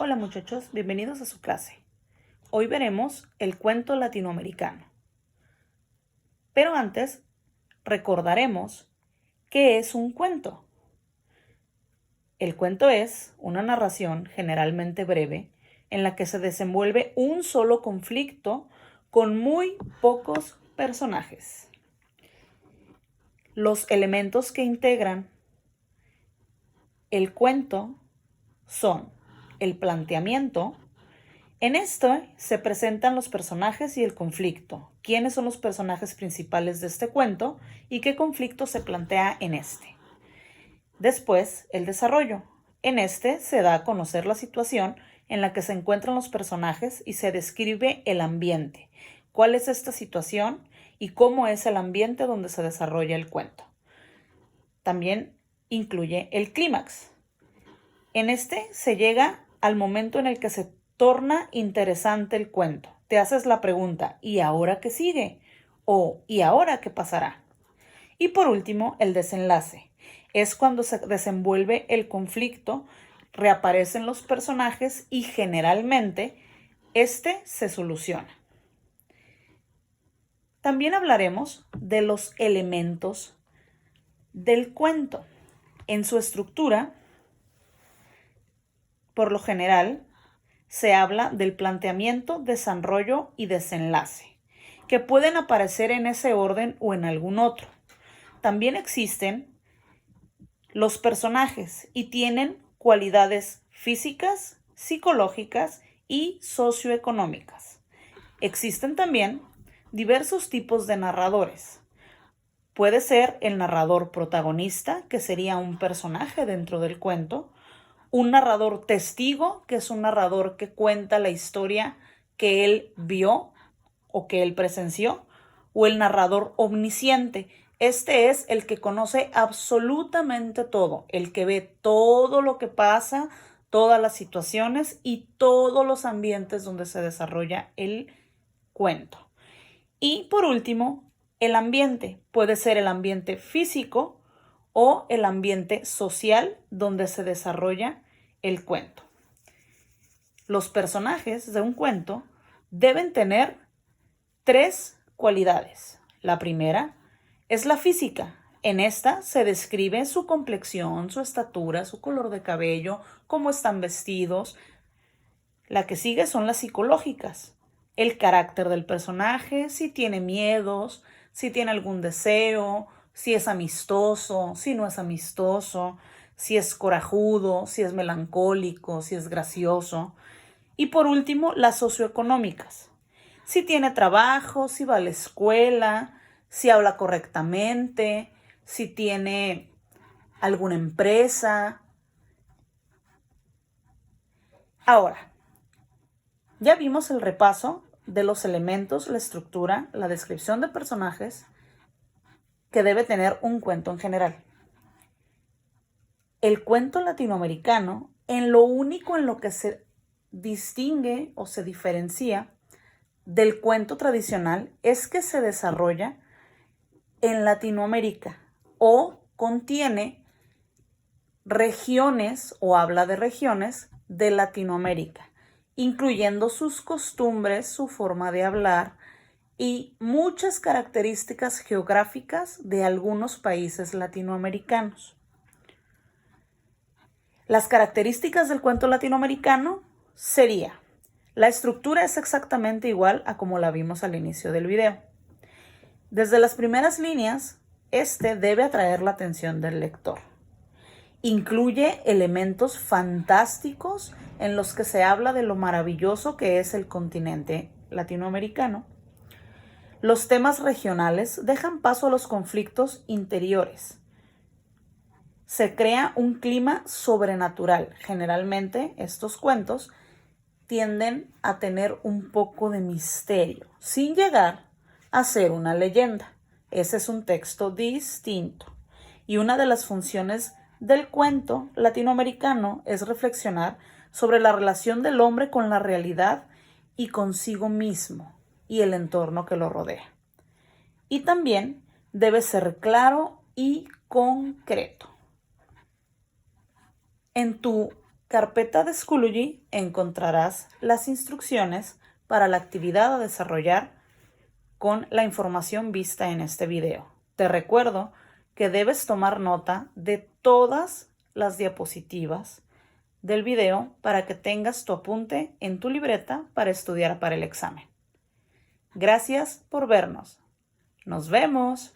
Hola muchachos, bienvenidos a su clase. Hoy veremos el cuento latinoamericano. Pero antes, recordaremos qué es un cuento. El cuento es una narración generalmente breve en la que se desenvuelve un solo conflicto con muy pocos personajes. Los elementos que integran el cuento son el planteamiento. En esto se presentan los personajes y el conflicto. ¿Quiénes son los personajes principales de este cuento y qué conflicto se plantea en este? Después, el desarrollo. En este se da a conocer la situación en la que se encuentran los personajes y se describe el ambiente. ¿Cuál es esta situación y cómo es el ambiente donde se desarrolla el cuento? También incluye el clímax. En este se llega al momento en el que se torna interesante el cuento. Te haces la pregunta, ¿y ahora qué sigue? O ¿y ahora qué pasará? Y por último, el desenlace. Es cuando se desenvuelve el conflicto, reaparecen los personajes y generalmente este se soluciona. También hablaremos de los elementos del cuento. En su estructura, por lo general, se habla del planteamiento, desarrollo y desenlace, que pueden aparecer en ese orden o en algún otro. También existen los personajes y tienen cualidades físicas, psicológicas y socioeconómicas. Existen también diversos tipos de narradores. Puede ser el narrador protagonista, que sería un personaje dentro del cuento, un narrador testigo, que es un narrador que cuenta la historia que él vio o que él presenció, o el narrador omnisciente. Este es el que conoce absolutamente todo, el que ve todo lo que pasa, todas las situaciones y todos los ambientes donde se desarrolla el cuento. Y por último, el ambiente. Puede ser el ambiente físico o el ambiente social donde se desarrolla el cuento. Los personajes de un cuento deben tener 3 cualidades. La primera es la física. En esta se describe su complexión, su estatura, su color de cabello, cómo están vestidos. La que sigue son las psicológicas. El carácter del personaje, si tiene miedos, si tiene algún deseo, si es amistoso, si no es amistoso, si es corajudo, si es melancólico, si es gracioso. Y por último, las socioeconómicas. Si tiene trabajo, si va a la escuela, si habla correctamente, si tiene alguna empresa. Ahora, ya vimos el repaso de los elementos, la estructura, la descripción de personajes que debe tener un cuento en general. El cuento latinoamericano, en lo único en lo que se distingue o se diferencia del cuento tradicional, es que se desarrolla en Latinoamérica o contiene regiones o habla de regiones de Latinoamérica, incluyendo sus costumbres, su forma de hablar y muchas características geográficas de algunos países latinoamericanos. Las características del cuento latinoamericano sería: la estructura es exactamente igual a como la vimos al inicio del video. Desde las primeras líneas, este debe atraer la atención del lector. Incluye elementos fantásticos en los que se habla de lo maravilloso que es el continente latinoamericano. Los temas regionales dejan paso a los conflictos interiores. Se crea un clima sobrenatural. Generalmente estos cuentos tienden a tener un poco de misterio, sin llegar a ser una leyenda. Ese es un texto distinto. Y una de las funciones del cuento latinoamericano es reflexionar sobre la relación del hombre con la realidad y consigo mismo y el entorno que lo rodea. Y también debe ser claro y concreto. En tu carpeta de Schoology encontrarás las instrucciones para la actividad a desarrollar con la información vista en este video. Te recuerdo que debes tomar nota de todas las diapositivas del video para que tengas tu apunte en tu libreta para estudiar para el examen. Gracias por vernos. ¡Nos vemos!